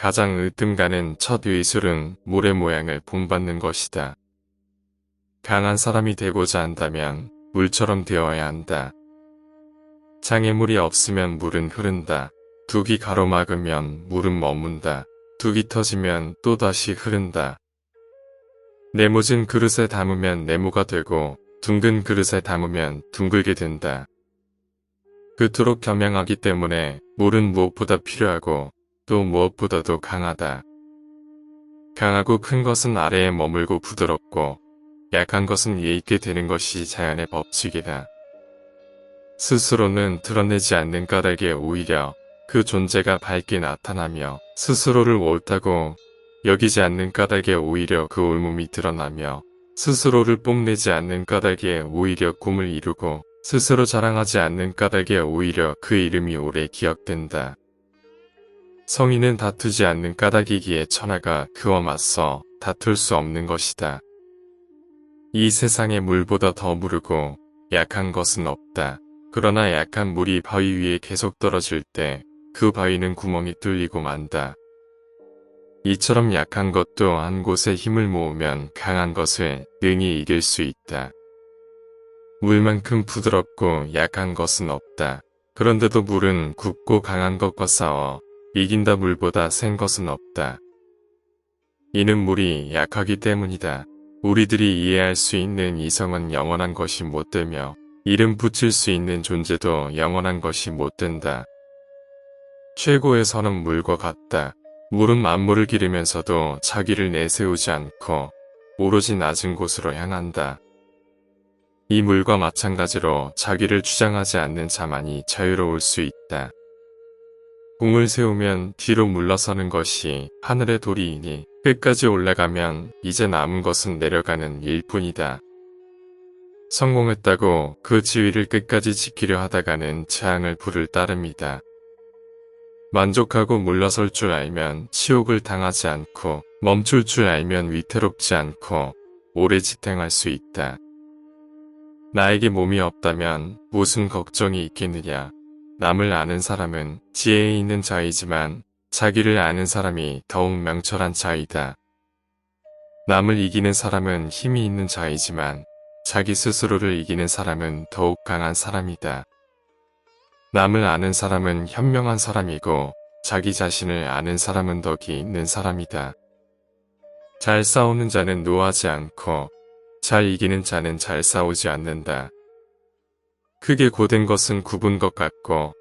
가장 으뜸가는 첫 의술은 물의 모양을 본받는 것이다. 강한 사람이 되고자 한다면 물처럼 되어야 한다. 장애물이 없으면 물은 흐른다. 둑이 가로막으면 물은 머문다. 둑이 터지면 또다시 흐른다. 네모진 그릇에 담으면 네모가 되고 둥근 그릇에 담으면 둥글게 된다. 그토록 겸양하기 때문에 물은 무엇보다 필요하고 또 무엇보다도 강하다. 강하고 큰 것은 아래에 머물고 부드럽고 약한 것은 위에 있게 되는 것이 자연의 법칙이다. 스스로는 드러내지 않는 까닭에 오히려 그 존재가 밝게 나타나며 스스로를 옳다고 여기지 않는 까닭에 오히려 그 옳음이 드러나며 스스로를 뽐내지 않는 까닭에 오히려 꿈을 이루고 스스로 자랑하지 않는 까닭에 오히려 그 이름이 오래 기억된다. 성인은 다투지 않는 까닭이기에 천하가 그와 맞서 다툴 수 없는 것이다. 이 세상에 물보다 더 무르고 약한 것은 없다. 그러나 약한 물이 바위 위에 계속 떨어질 때 그 바위는 구멍이 뚫리고 만다. 이처럼 약한 것도 한 곳에 힘을 모으면 강한 것을 능히 이길 수 있다. 물만큼 부드럽고 약한 것은 없다. 그런데도 물은 굽고 강한 것과 싸워 이긴다. 물보다 센 것은 없다. 이는 물이 약하기 때문이다. 우리들이 이해할 수 있는 이성은 영원한 것이 못 되며 이름 붙일 수 있는 존재도 영원한 것이 못 된다. 최고의 선은 물과 같다. 물은 만물을 기르면서도 자기를 내세우지 않고 오로지 낮은 곳으로 향한다. 이 물과 마찬가지로 자기를 주장하지 않는 자만이 자유로울 수 있다. 공을 세우면 뒤로 물러서는 것이 하늘의 도리이니 끝까지 올라가면 이제 남은 것은 내려가는 일뿐이다. 성공했다고 그 지위를 끝까지 지키려 하다가는 재앙을 부를 따름이다. 만족하고 물러설 줄 알면 치욕을 당하지 않고 멈출 줄 알면 위태롭지 않고 오래 지탱할 수 있다. 나에게 몸이 없다면 무슨 걱정이 있겠느냐. 남을 아는 사람은 지혜에 있는 자이지만 자기를 아는 사람이 더욱 명철한 자이다. 남을 이기는 사람은 힘이 있는 자이지만 자기 스스로를 이기는 사람은 더욱 강한 사람이다. 남을 아는 사람은 현명한 사람이고 자기 자신을 아는 사람은 덕이 있는 사람이다. 잘 싸우는 자는 노하지 않고 잘 이기는 자는 잘 싸우지 않는다. 크게 고된 것은 굽은 것 같고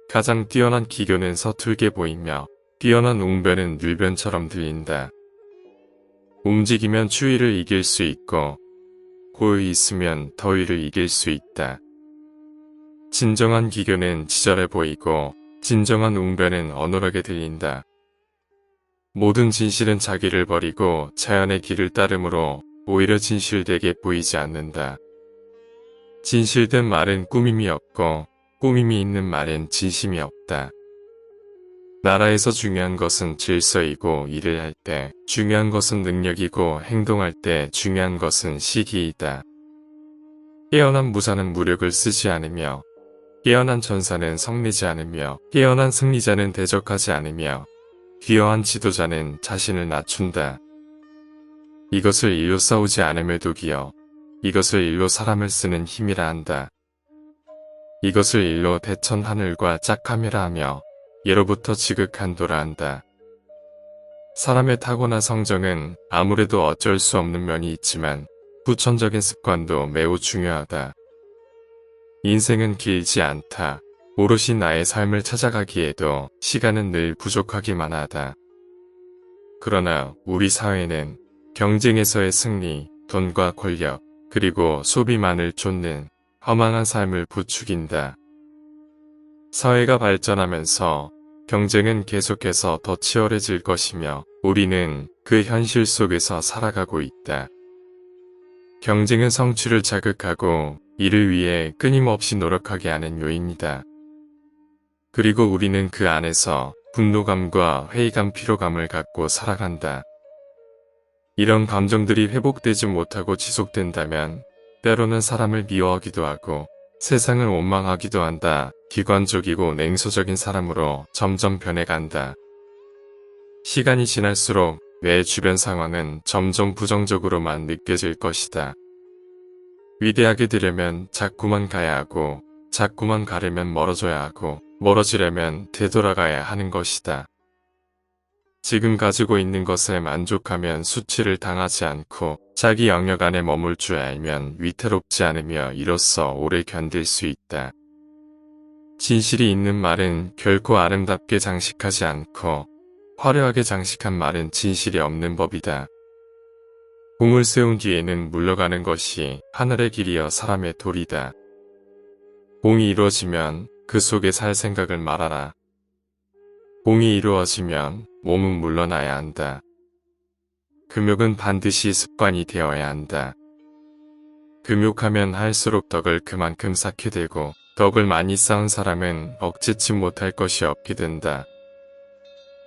가장 뛰어난 기교는 서툴게 보이며 뛰어난 웅변은 눌변처럼 들린다. 움직이면 추위를 이길 수 있고 고요 있으면 더위를 이길 수 있다. 진정한 기교는 치절해 보이고 진정한 웅변은 어눌하게 들린다. 모든 진실은 자기를 버리고 자연의 길을 따르므로 오히려 진실되게 보이지 않는다. 진실된 말은 꾸밈이 없고 꾸밈이 있는 말은 진심이 없다. 나라에서 중요한 것은 질서이고 일을 할 때 중요한 것은 능력이고 행동할 때 중요한 것은 시기이다. 깨어난 무사는 무력을 쓰지 않으며 깨어난 전사는 성내지 않으며 깨어난 승리자는 대적하지 않으며 귀여한 지도자는 자신을 낮춘다. 이것을 일로 싸우지 않음을 독이여 이것을 일로 사람을 쓰는 힘이라 한다. 이것을 일로 대천 하늘과 짝함이라 하며 예로부터 지극한도라 한다. 사람의 타고난 성정은 아무래도 어쩔 수 없는 면이 있지만 후천적인 습관도 매우 중요하다. 인생은 길지 않다. 오롯이 나의 삶을 찾아가기에도 시간은 늘 부족하기만 하다. 그러나 우리 사회는 경쟁에서의 승리, 돈과 권력, 그리고 소비만을 쫓는 허망한 삶을 부추긴다. 사회가 발전하면서 경쟁은 계속해서 더 치열해질 것이며 우리는 그 현실 속에서 살아가고 있다. 경쟁은 성취를 자극하고 이를 위해 끊임없이 노력하게 하는 요인이다. 그리고 우리는 그 안에서 분노감과 회의감, 피로감을 갖고 살아간다. 이런 감정들이 회복되지 못하고 지속된다면 때로는 사람을 미워하기도 하고 세상을 원망하기도 한다. 기관적이고 냉소적인 사람으로 점점 변해간다. 시간이 지날수록 내 주변 상황은 점점 부정적으로만 느껴질 것이다. 위대하게 되려면 자꾸만 가야 하고, 자꾸만 가려면 멀어져야 하고, 멀어지려면 되돌아가야 하는 것이다. 지금 가지고 있는 것에 만족하면 수치를 당하지 않고 자기 영역 안에 머물 줄 알면 위태롭지 않으며 이로써 오래 견딜 수 있다. 진실이 있는 말은 결코 아름답게 장식하지 않고 화려하게 장식한 말은 진실이 없는 법이다. 공을 세운 뒤에는 물러가는 것이 하늘의 길이여 사람의 도리다. 공이 이루어지면 그 속에 살 생각을 말아라. 공이 이루어지면 몸은 물러나야 한다. 금욕은 반드시 습관이 되어야 한다. 금욕하면 할수록 덕을 그만큼 쌓게 되고 덕을 많이 쌓은 사람은 억제치 못할 것이 없게 된다.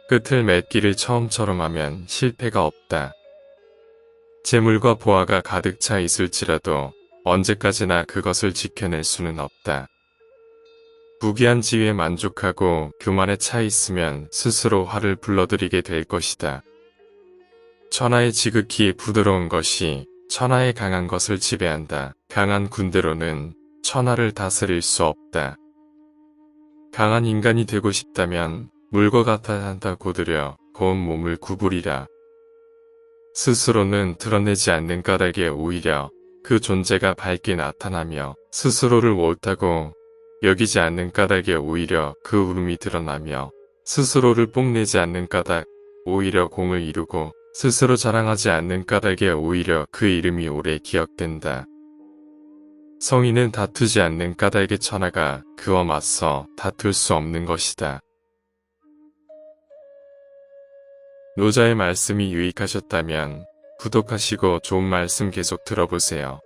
끝을 맺기를 처음처럼 하면 실패가 없다. 재물과 보화가 가득 차 있을지라도 언제까지나 그것을 지켜낼 수는 없다. 부귀한 지위에 만족하고 교만에 차 있으면 스스로 화를 불러들이게 될 것이다. 천하의 지극히 부드러운 것이 천하의 강한 것을 지배한다. 강한 군대로는 천하를 다스릴 수 없다. 강한 인간이 되고 싶다면 물과 같아야 한다. 고드려 고운 몸을 구부리라. 스스로는 드러내지 않는 까닭에 오히려 그 존재가 밝게 나타나며 스스로를 옳다고 여기지 않는 까닭에 오히려 그 울음이 드러나며 스스로를 뽐내지 않는 까닭 오히려 공을 이루고 스스로 자랑하지 않는 까닭에 오히려 그 이름이 오래 기억된다. 성인은 다투지 않는 까닭에 천하가 그와 맞서 다툴 수 없는 것이다. 노자의 말씀이 유익하셨다면 구독하시고 좋은 말씀 계속 들어보세요.